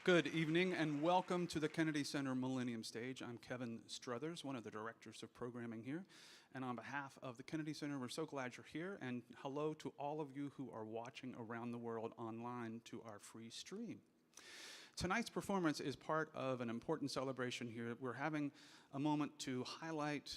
Good evening and welcome to the Kennedy Center Millennium Stage. I'm Kevin Struthers, one of the directors of programming here. And on behalf of the Kennedy Center, we're so glad you're here. And hello to all of you who are watching around the world online to our free stream. Tonight's performance is part of an important celebration here. We're having a moment to highlight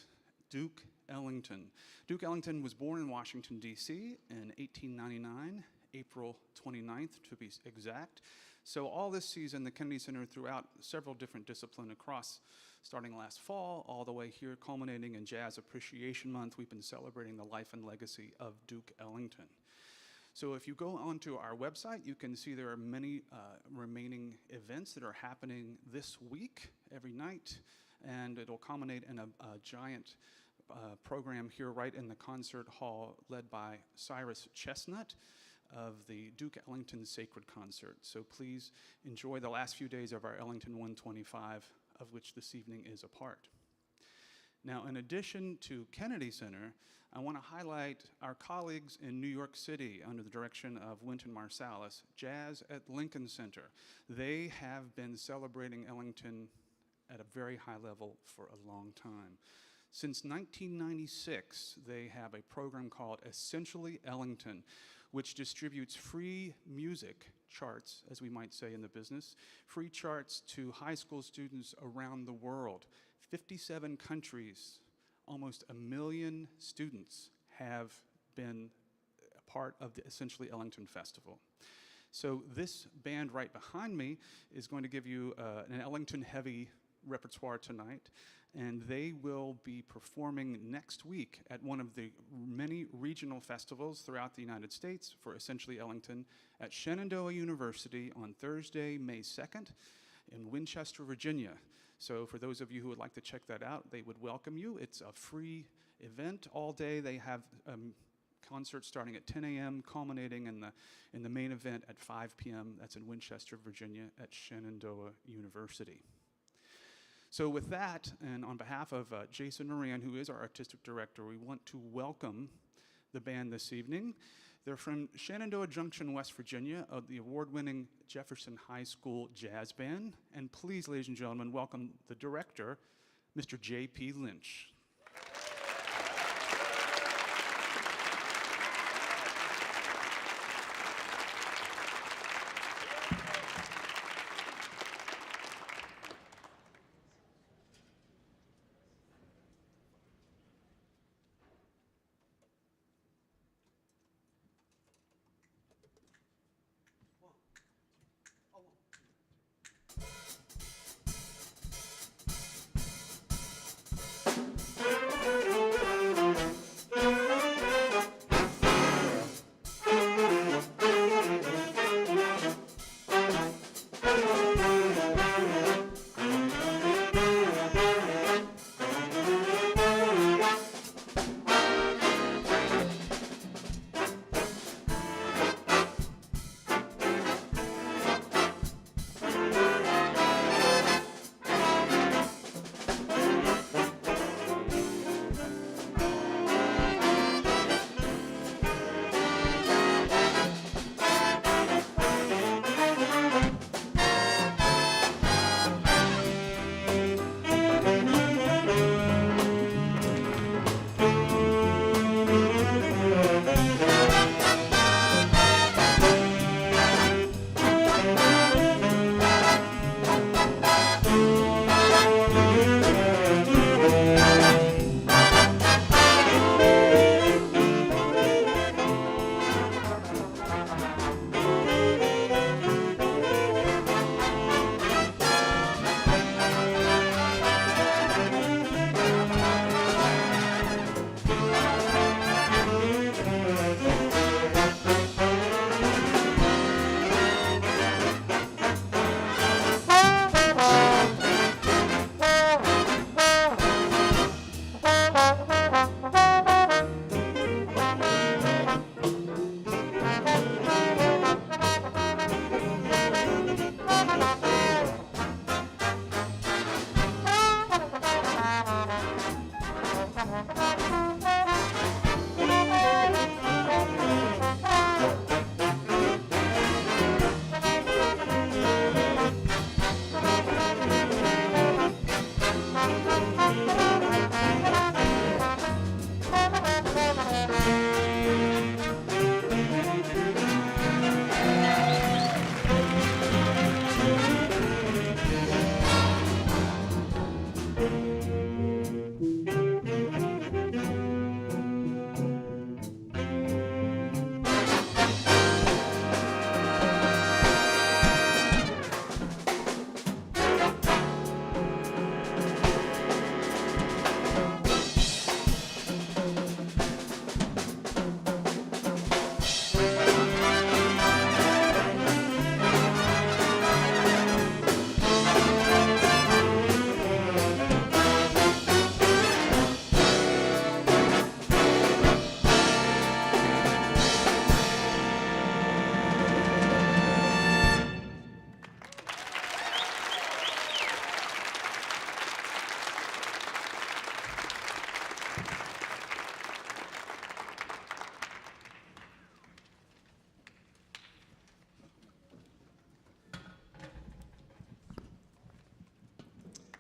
Duke Ellington. Duke Ellington was born in Washington, D.C. in 1899, April 29th to be exact. So all this season, the Kennedy Center throughout several different disciplines across, starting last fall, all the way here, culminating in Jazz Appreciation Month, we've been celebrating the life and legacy of Duke Ellington. So if you go onto our website, you can see there are many remaining events that are happening this week, every night, and it'll culminate in a giant program here right in the concert hall led by Cyrus Chestnut of the Duke Ellington Sacred Concert. So please enjoy the last few days of our Ellington 125, of which this evening is a part. Now, in addition to Kennedy Center, I want to highlight our colleagues in New York City under the direction of Wynton Marsalis, Jazz at Lincoln Center. They have been celebrating Ellington at a very high level for a long time. Since 1996, they have a program called Essentially Ellington, which distributes free music charts, as we might say in the business, free charts to high school students around the world. 57 countries, almost 1 million students have been a part of the Essentially Ellington Festival. So this band right behind me is going to give you an Ellington-heavy repertoire tonight, and they will be performing next week at one of the many regional festivals throughout the United States for Essentially Ellington at Shenandoah University on Thursday, May 2nd in Winchester, Virginia. So for those of you who would like to check that out, they would welcome you. It's a free event all day. They have concerts starting at 10 a.m., culminating in the main event at 5 p.m. That's in Winchester, Virginia at Shenandoah University. So with that, and on behalf of Jason Moran, who is our artistic director, we want to welcome the band this evening. They're from Shenandoah Junction, West Virginia, of the award-winning Jefferson High School Jazz Band. And please, ladies and gentlemen, welcome the director, Mr. JP Lynch.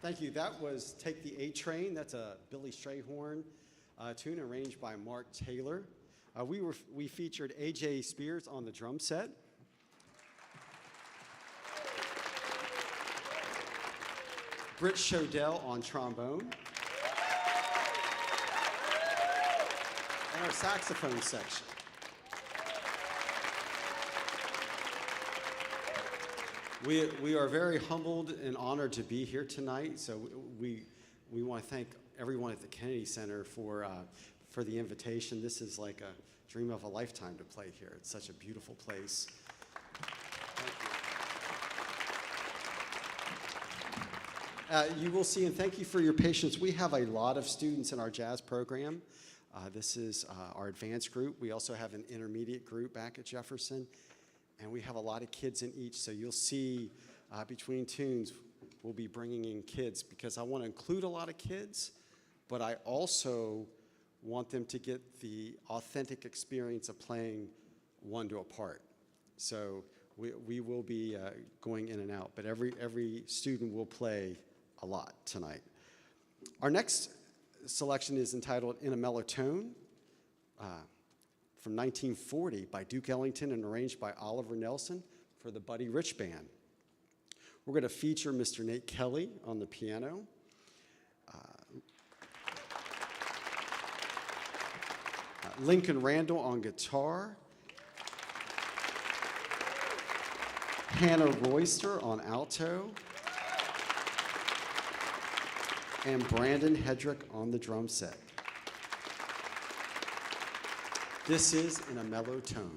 Thank you. That was Take the A Train. That's a Billy Strayhorn tune arranged by Mark Taylor. We featured A.J. Spears on the drum set. Britt Shodell on trombone. And our saxophone section. We are very humbled and honored to be here tonight. So we want to thank everyone at the Kennedy Center for the invitation. This is like a dream of a lifetime to play here. It's such a beautiful place. Thank you. You will see, and thank you for your patience. We have a lot of students in our jazz program. This is our advanced group. We also have an intermediate group back at Jefferson. And we have a lot of kids in each, so you'll see between tunes, we'll be bringing in kids because I want to include a lot of kids, but I also want them to get the authentic experience of playing one to a part. So we will be going in and out, but every student will play a lot tonight. Our next selection is entitled In a Mellow Tone. From 1940 by Duke Ellington and arranged by Oliver Nelson for the Buddy Rich Band. We're going to feature Mr. Nate Kelly on the piano, Lincoln Randall on guitar, Hannah Royster on alto, and Brandon Hedrick on the drum set. This is In a Mellow Tone.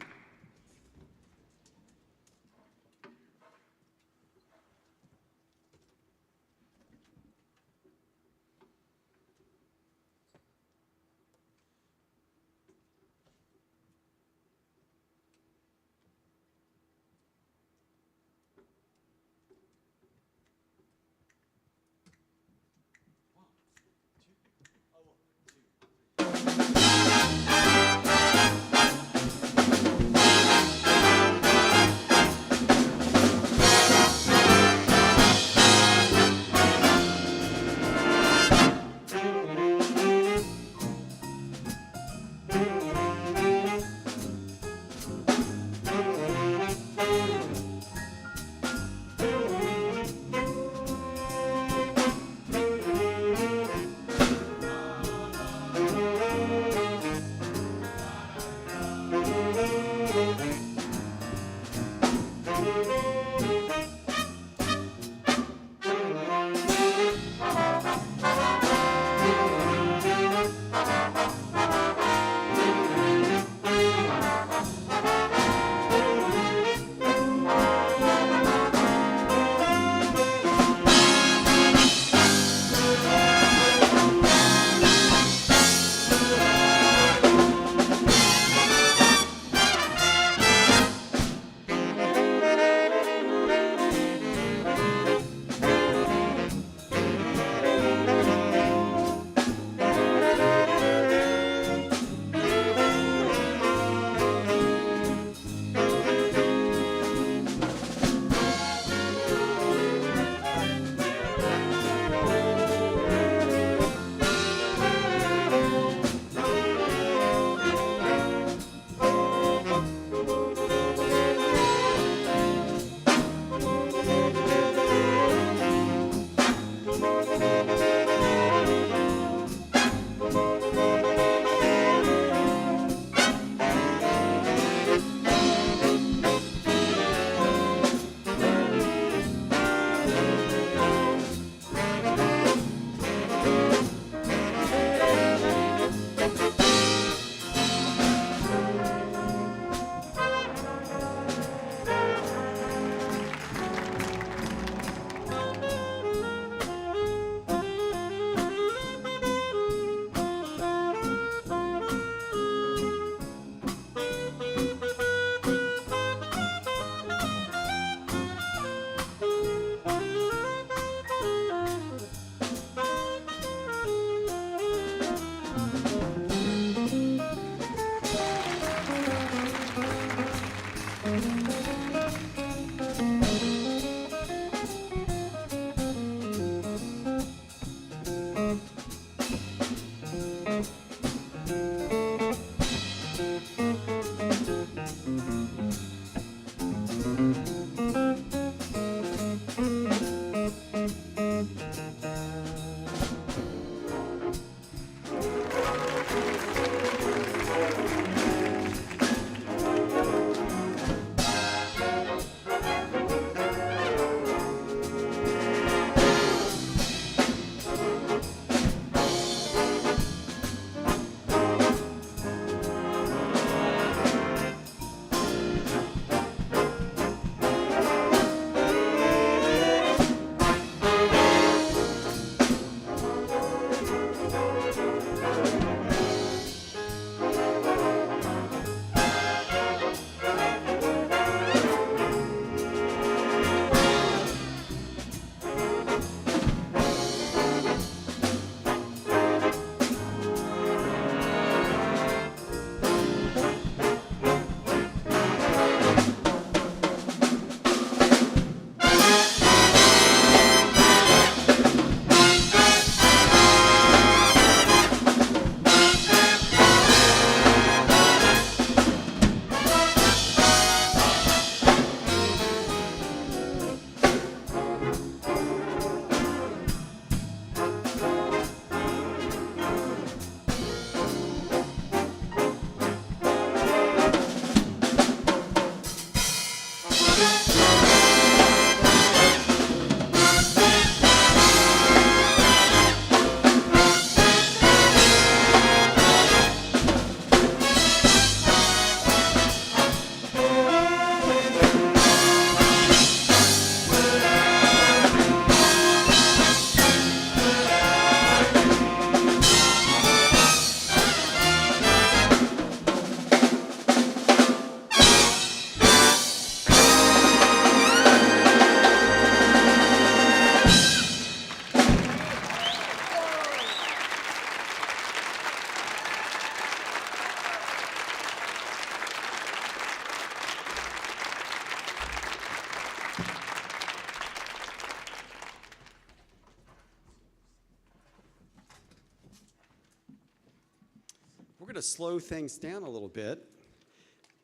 going to slow things down a little bit,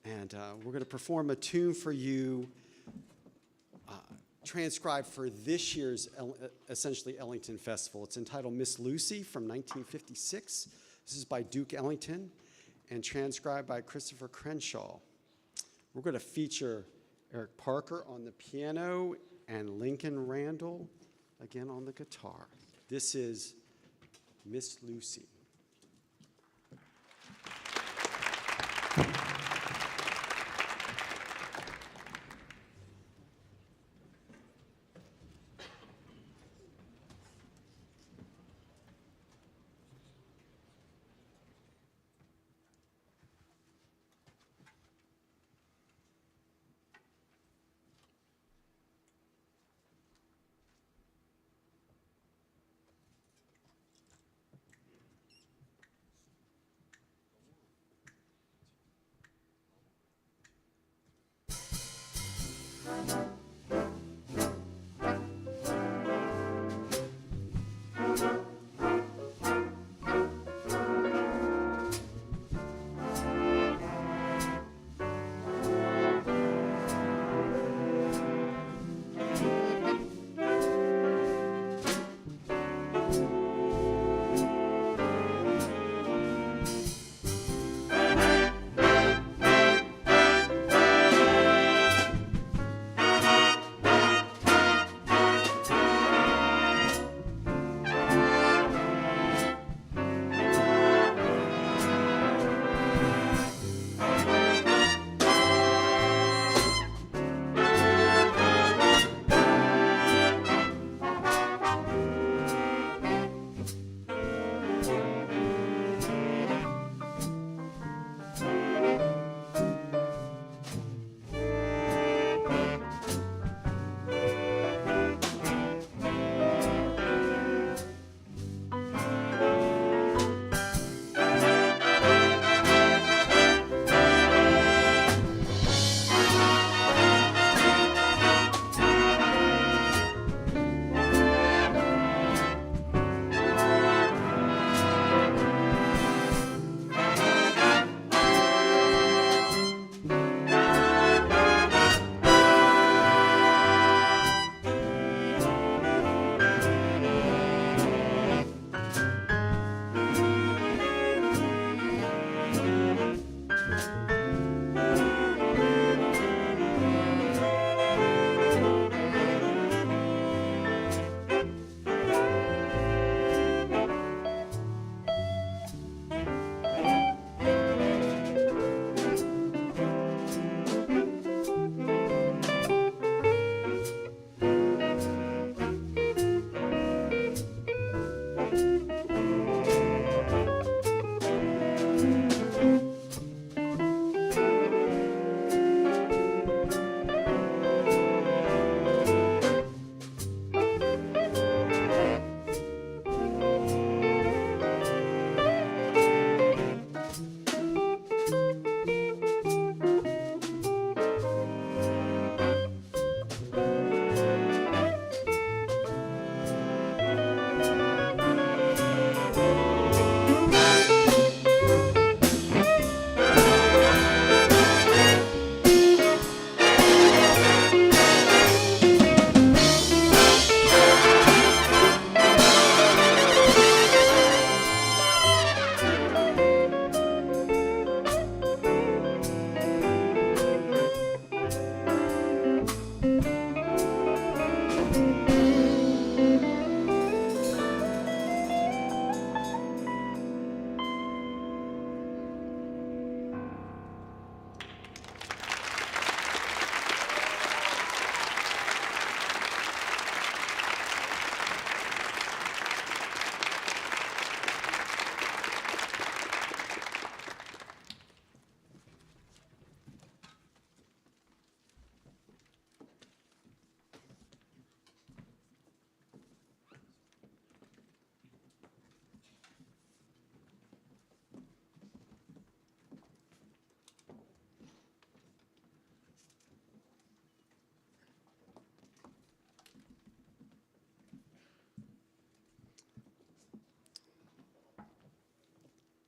and we're going to perform a tune for you transcribed for this year's essentially Ellington Festival. It's entitled Miss Lucy from 1956. This is by Duke Ellington and transcribed by Christopher Crenshaw. We're going to feature Eric Parker on the piano and Lincoln Randall again on the guitar. This is Miss Lucy.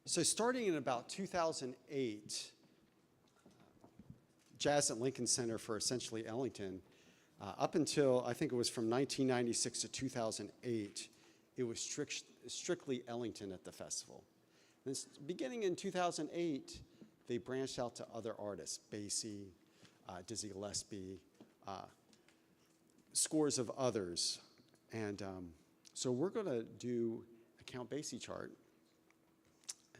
So starting in about 2008, Jazz at Lincoln Center for essentially Ellington, up until I think it was from 1996 to 2008, it was strictly Ellington at the festival. And beginning in 2008, they branched out to other artists, Basie, Dizzy Gillespie, scores of others. And so we're going to do a Count Basie chart.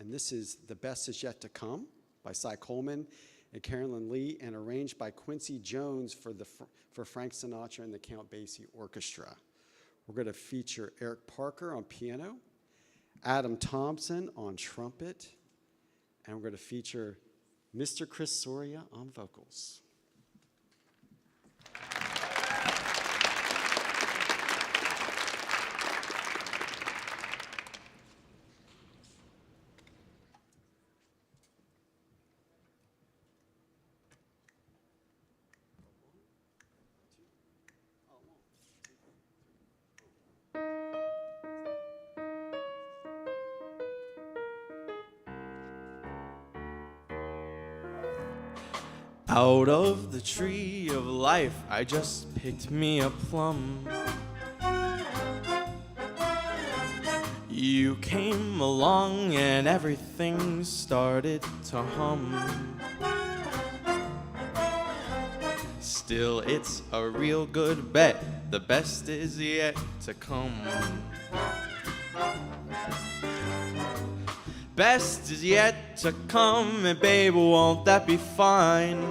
And this is The Best Is Yet to Come by Cy Coleman and Carolyn Lee, and arranged by Quincy Jones for Frank Sinatra and the Count Basie Orchestra. We're going to feature Eric Parker on piano, Adam Thompson on trumpet, and we're going to feature Mr. Chris Soria on vocals. Out of the tree of life, I just picked me a plum. You came along and everything started to hum. Still, it's a real good bet. The best is yet to come. Best is yet to come, and baby, won't that be fine?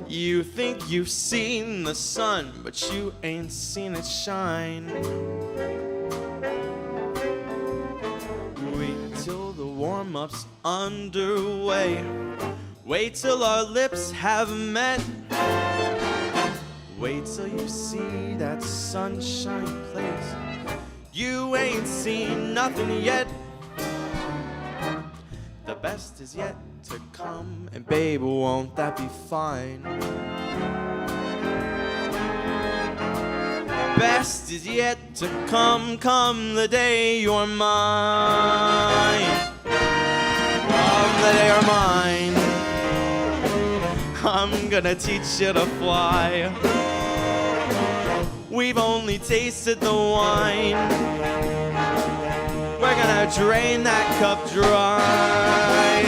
You think you've seen the sun, but you ain't seen it shine. Wait till the warm-up's underway. Wait till our lips have met. Wait till you see that sunshine place. You ain't seen nothing yet. The best is yet to come, and baby, won't that be fine? Best is yet to come, come the day you're mine. Come the day you're mine. I'm gonna teach you to fly. We've only tasted the wine. We're gonna drain that cup dry.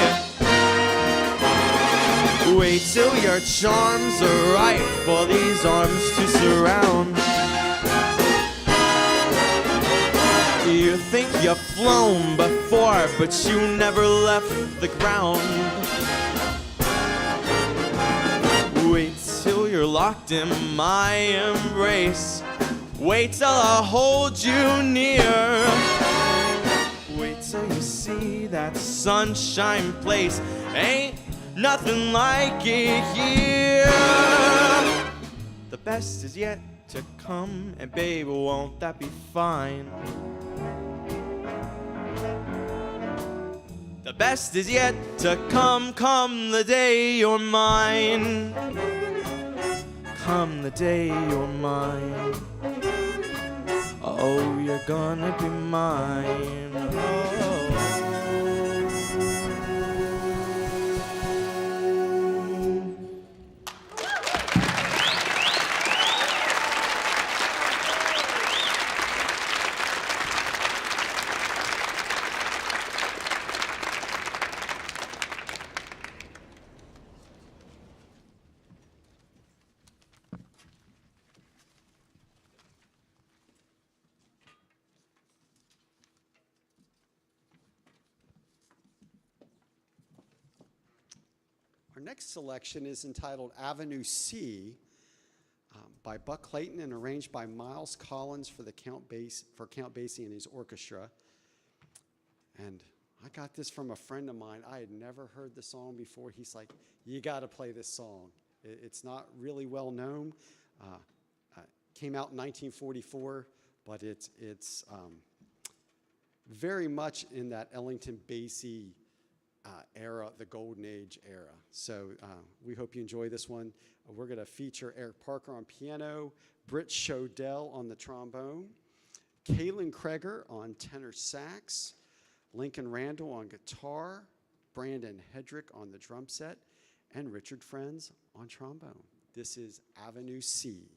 Wait till your charms are right for these arms to surround. You think you've flown before, but you never left the ground. Wait till you're locked in my embrace. Wait till I hold you near. Wait till you see that sunshine place. Ain't nothing like it here. The best is yet to come, and baby, won't that be fine? The best is yet to come, come the day you're mine. Come the day you're mine. Oh, you're gonna be mine. Oh. Our next selection is entitled Avenue C by Buck Clayton and arranged by Miles Collins for Count Basie and his orchestra. And I got this from a friend of mine. I had never heard the song before. He's like, you got to play this song. It's not really well known. Came out in 1944, but it's very much in that Ellington Basie era, the golden age era. So we hope you enjoy this one. We're going to feature Eric Parker on piano, Britt Shodell on the trombone, Kaylin Kreger on tenor sax, Lincoln Randall on guitar, Brandon Hedrick on the drum set, and Richard Friends on trombone. This is Avenue C.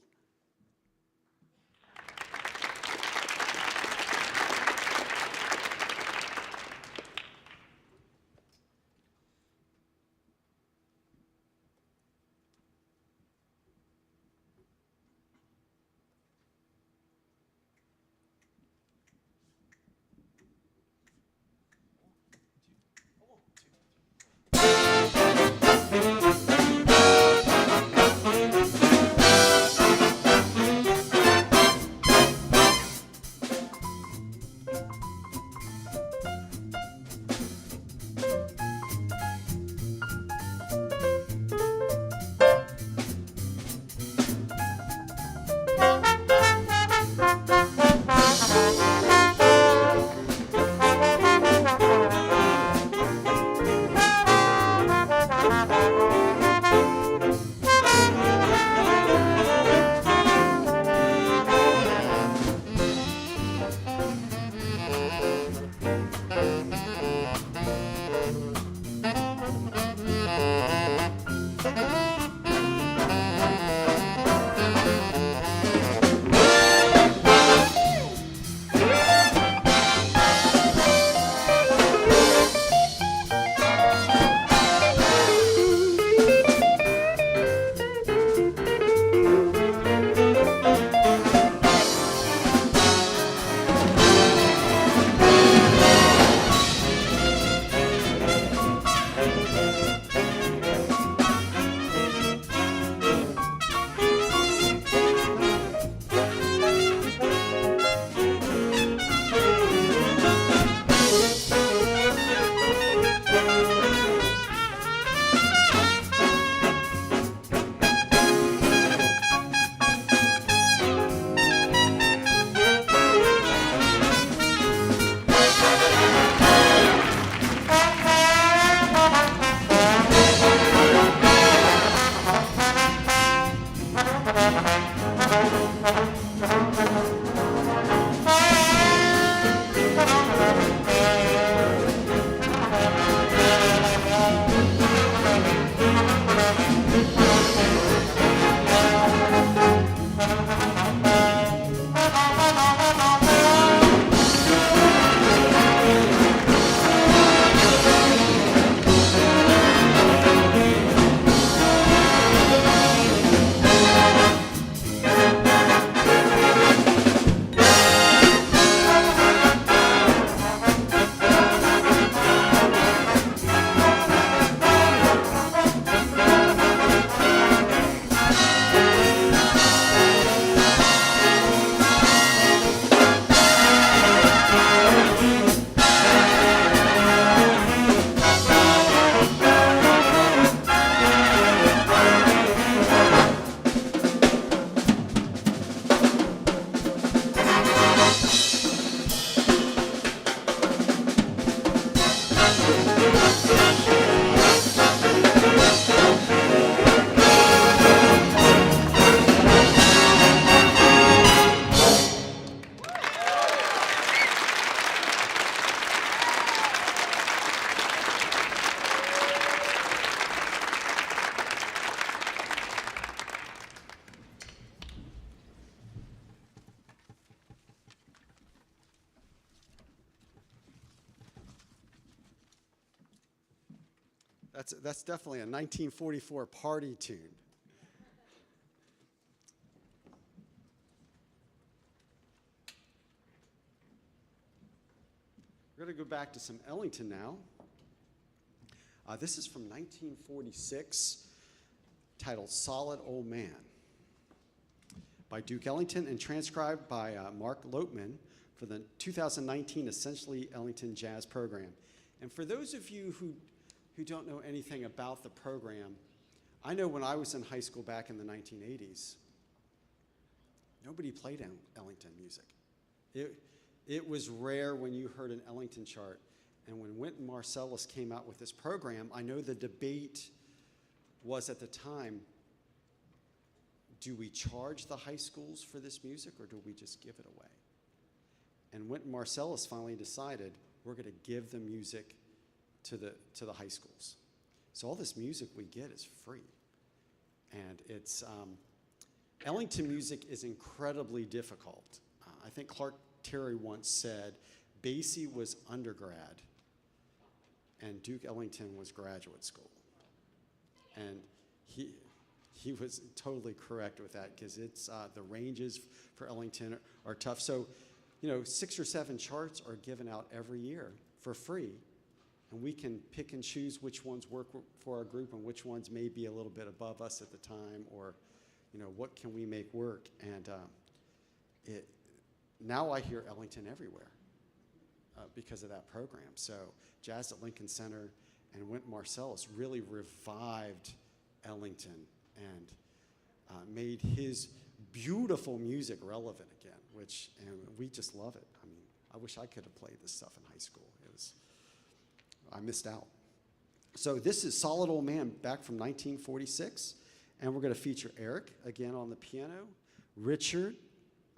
That's definitely a 1944 party tune. We're going to go back to some Ellington now. This is from 1946, titled Solid Old Man, by Duke Ellington and transcribed by Mark Lopeman for the 2019 Essentially Ellington Jazz Program. And for those of you who don't know anything about the program, I know when I was in high school back in the 1980s, nobody played Ellington music. It was rare when you heard an Ellington chart. And when Wynton Marsalis came out with this program, I know the debate was at the time, do we charge the high schools for this music or do we just give it away? And Wynton Marsalis finally decided we're going to give the music to the high schools. So all this music we get is free. And it's, Ellington music is incredibly difficult. I think Clark Terry once said, Basie was undergrad and Duke Ellington was graduate school. And he was totally correct with that, because it's, the ranges for Ellington are tough. So, 6 or 7 charts are given out every year for free, and we can pick and choose which ones work for our group and which ones may be a little bit above us at the time, or, what can we make work? And now I hear Ellington everywhere because of that program. So Jazz at Lincoln Center and Wynton Marsalis really revived Ellington and made his beautiful music relevant again, and we just love it. I mean, I wish I could have played this stuff in high school. I missed out. So this is Solid Old Man, back from 1946, and we're going to feature Eric again on the piano, Richard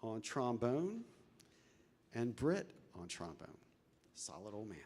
on trombone, and Britt on trombone. Solid Old Man.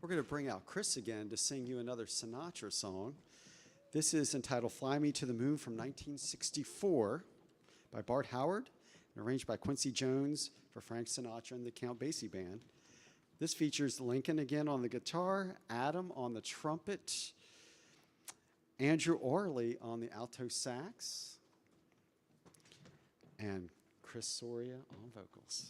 we're going to bring out Chris again to sing you another Sinatra song. This is entitled Fly Me to the Moon from 1964 by Bart Howard and arranged by Quincy Jones for Frank Sinatra and the Count Basie Band. This features Lincoln again on the guitar, Adam on the trumpet, Andrew Orley on the alto sax, and Chris Soria on vocals.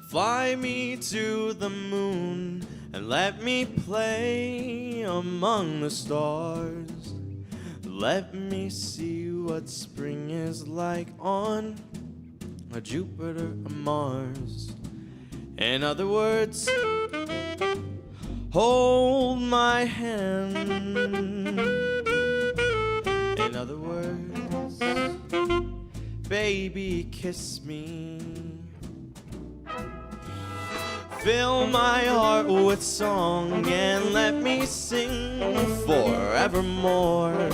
Fly me to the moon and let me play among the stars. Let me see what spring is like on a Jupiter or Mars. In other words, hold my hand. In other words, baby, kiss me. Fill my heart with song and let me sing forevermore.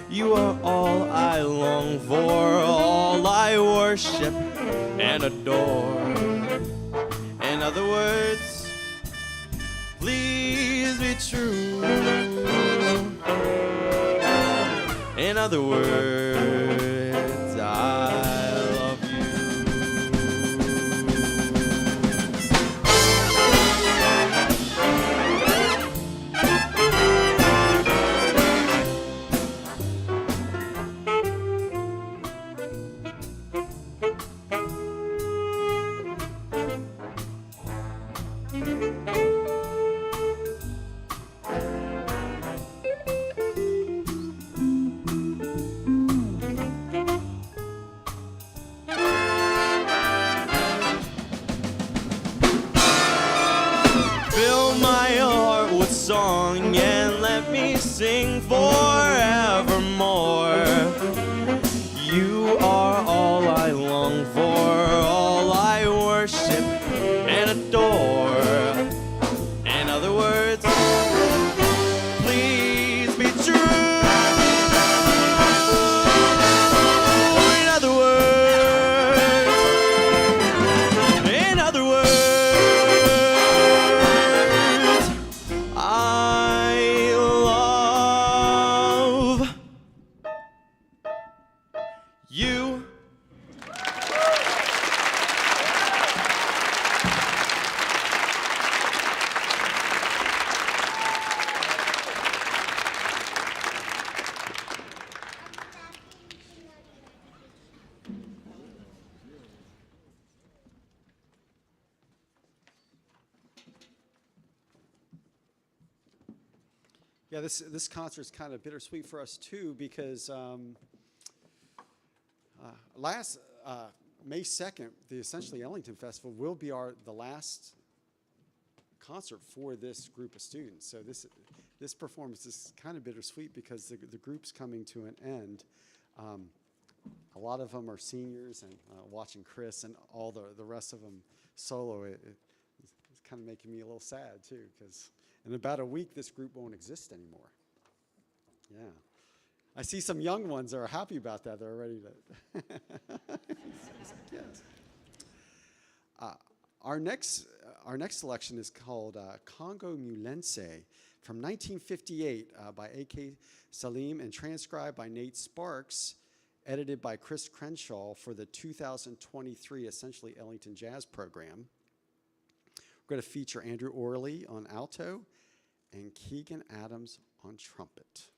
You are all I long for, all I worship and adore. In other words, please be true. In other words, I love you. Song and let me sing forevermore. You are all I long for, all I worship and adore. In other words, please be true. In other words, in other words, I love you. Yeah, this concert is kind of bittersweet for us too because last May 2nd, the essentially Ellington Festival will be the last concert for this group of students. So this performance is kind of bittersweet because the group's coming to an end. A lot of them are seniors, and watching Chris and all the rest of them solo, it's kind of making me a little sad too, because in about a week, this group won't exist anymore. Yeah. I see some young ones that are happy about that. They're ready to. Yes. Our next selection is called Congo Mulense from 1958 by A.K. Salim and transcribed by Nate Sparks, edited by Chris Crenshaw for the 2023 essentially Ellington Jazz program. We're going to feature Andrew Orley on alto and Keegan Adams on trumpet.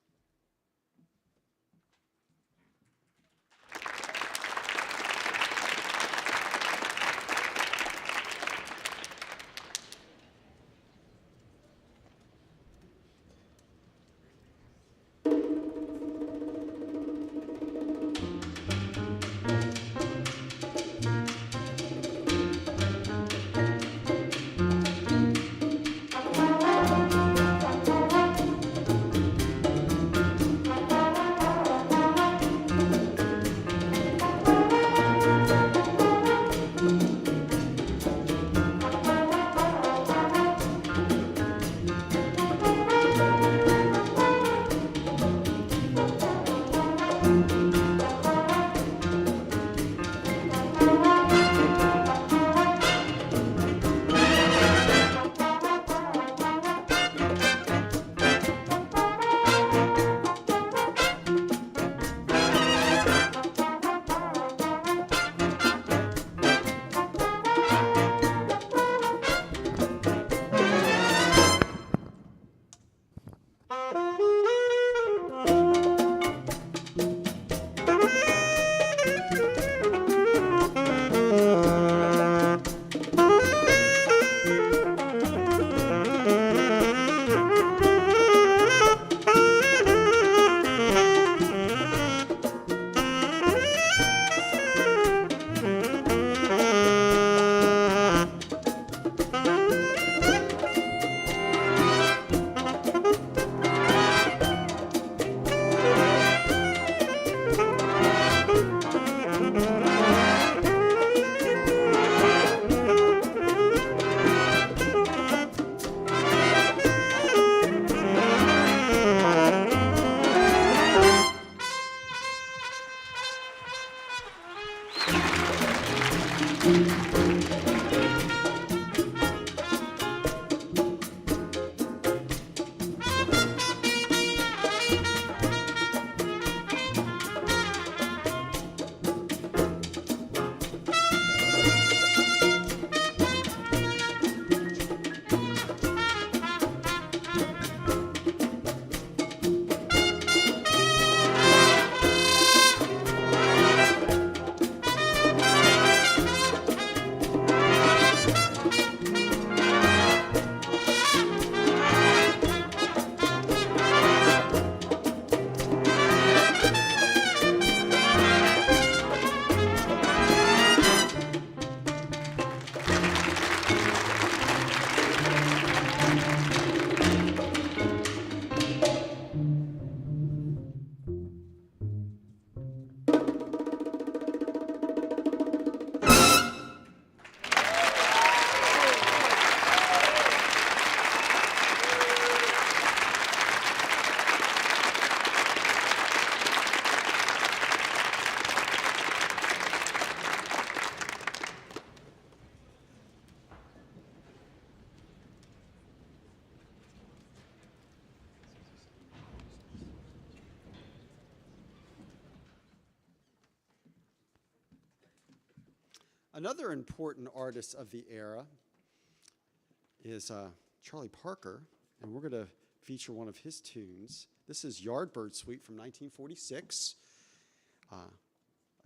Another important artist of the era is Charlie Parker, and we're going to feature one of his tunes. This is Yardbird Suite from 1946,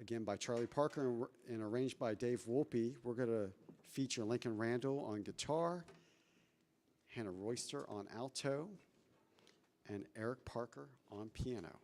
again by Charlie Parker and arranged by Dave Wolpe. We're going to feature Lincoln Randall on guitar, Hannah Royster on alto, and Eric Parker on piano.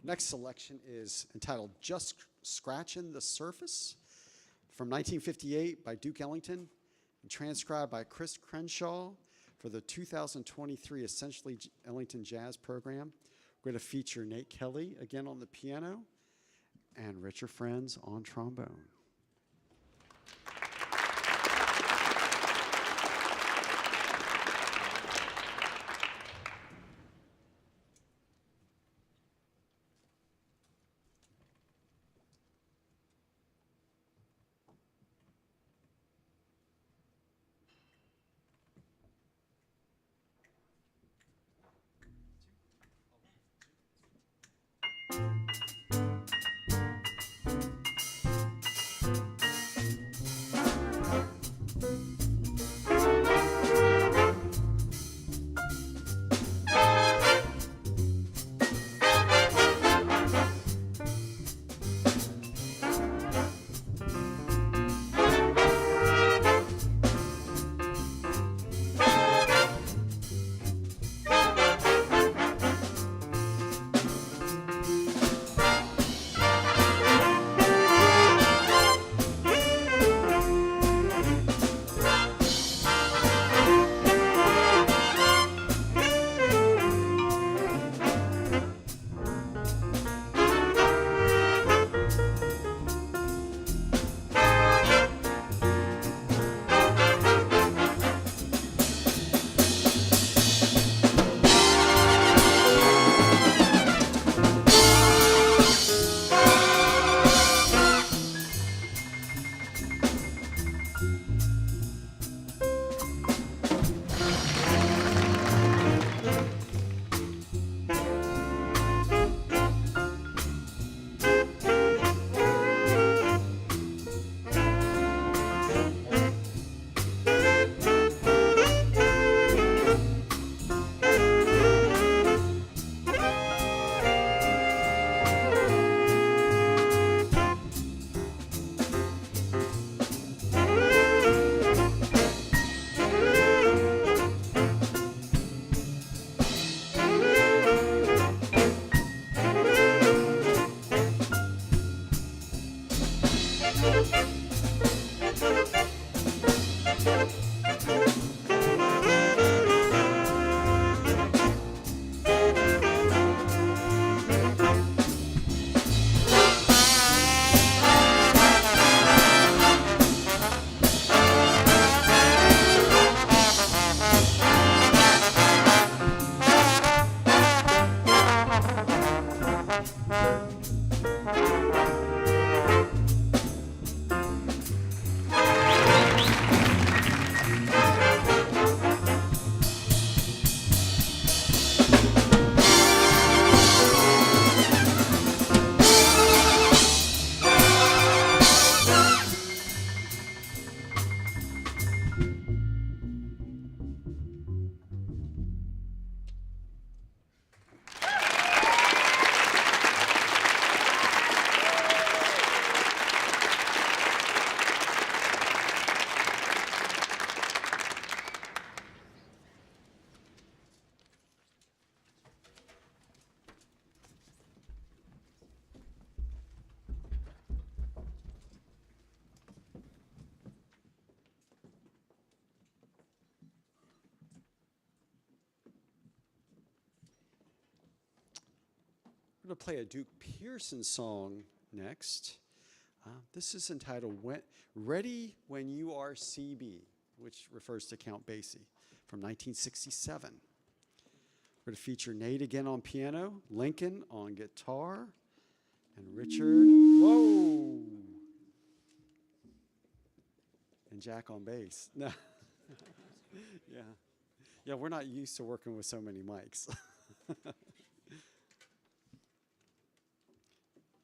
Next selection is entitled Just Scratchin' the Surface from 1958 by Duke Ellington and transcribed by Chris Crenshaw For the 2023 Essentially Ellington Jazz program, we're going to feature Nate Kelly again on the piano and Richard Friends on trombone. We're going to play a Duke Pearson song next. This is entitled Ready When You Are CB, which refers to Count Basie, from 1967. We're going to feature Nate again on piano, Lincoln on guitar, and Richard, whoa, and Jack on bass. No. Yeah, we're not used to working with so many mics.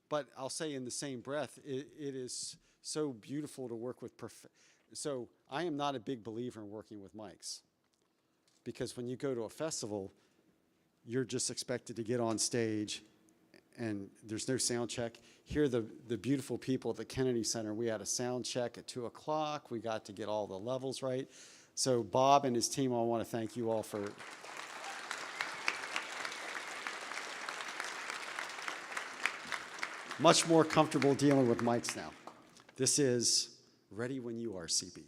But I'll say in the same breath, it is so beautiful to work with. So I am not a big believer in working with mics, because when you go to a festival, you're just expected to get on stage and there's no sound check. Here, the beautiful people at the Kennedy Center, we had a sound check at 2 o'clock. We got to get all the levels right. So Bob and his team, I want to thank you all for much more comfortable dealing with mics now. This is Ready When You Are, CB.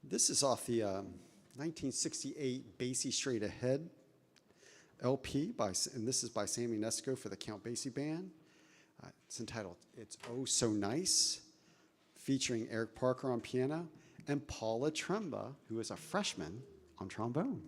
This is off the 1968 Basie Straight Ahead LP, and this is by Sammy Nesco for the Count Basie Band. It's entitled It's Oh So Nice, featuring Eric Parker on piano and Paula Tremba, who is a freshman, on trombone.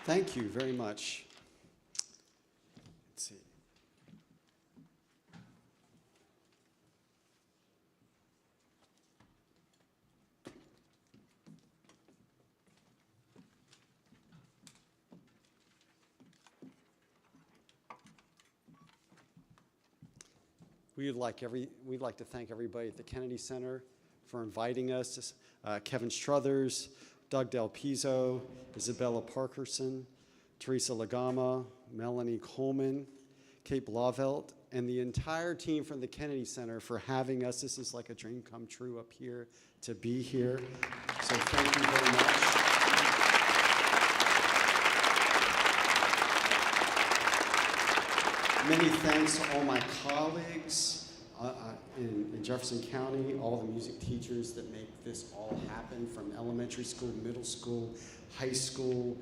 Thank you very much. Let's see. We'd like to thank everybody at the Kennedy Center for inviting us. Kevin Struthers, Doug Del Pizzo, Isabella Parkerson, Teresa Lagama, Melanie Coleman, Kate Blavelt, and the entire team from the Kennedy Center for having us. This is like a dream come true up here to be here. So thank you very much. Many thanks to all my colleagues in Jefferson County, all the music teachers that make this all happen, from elementary school, middle school, high school.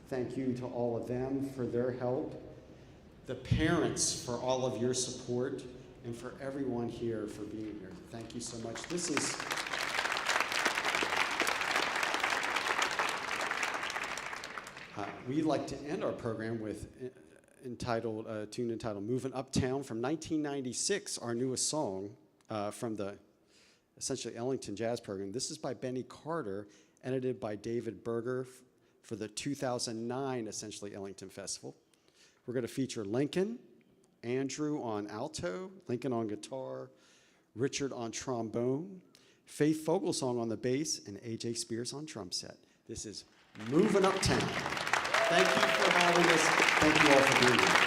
Thank you to all of them for their help. The parents for all of your support, and for everyone here for being here. Thank you so much. This is we'd like to end our program with a tune entitled Moving Uptown from 1996, our newest song from the essentially Ellington Jazz Program. This is by Benny Carter, edited by David Berger for the 2009 essentially Ellington Festival. We're going to feature Lincoln, Andrew on alto, Lincoln on guitar, Richard on trombone, Faith Fogelsong on the bass, and A.J. Spears on drum set. This is Moving Uptown. Thank you for having us. Thank you all for being here.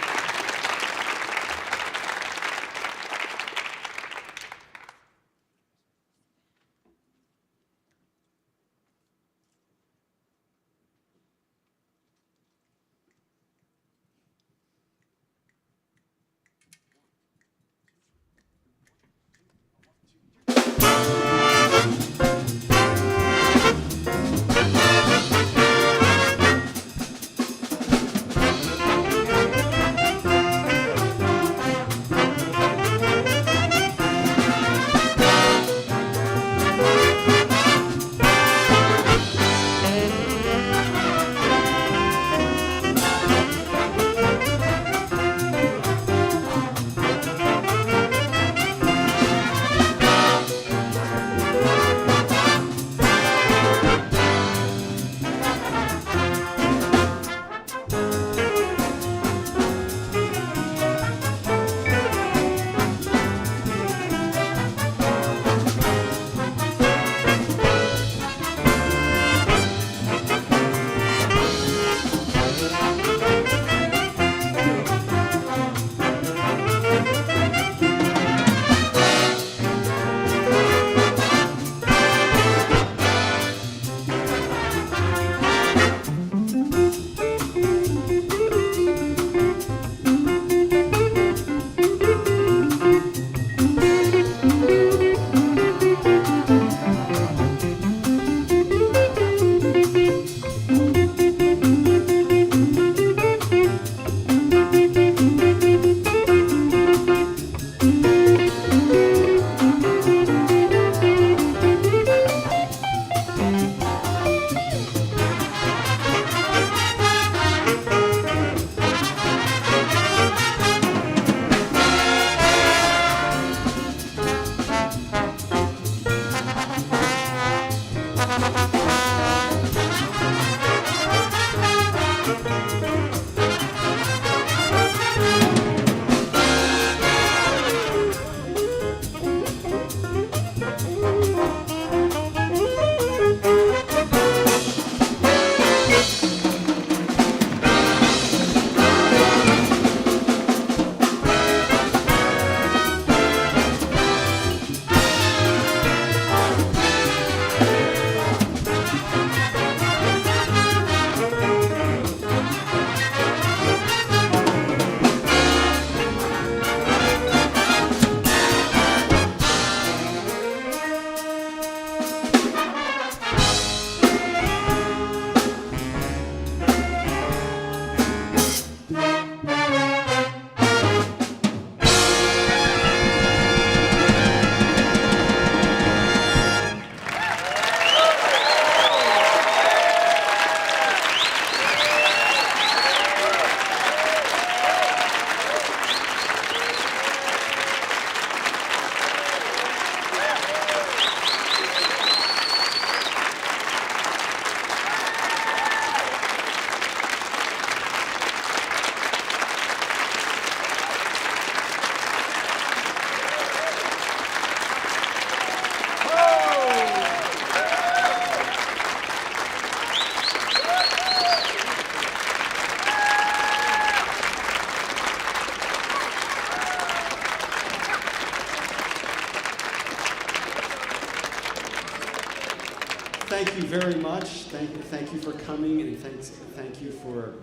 very much. Thank you for coming, and thank you for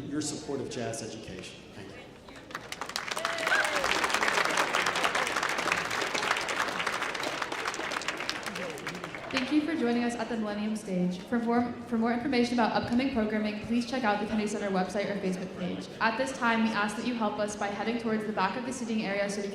your support of jazz education. Thank you. Thank you for joining us at the Millennium Stage. For more information about upcoming programming, please check out the Kennedy Center website or Facebook page. At this time, we ask that you help us by heading towards the back of the seating area so we can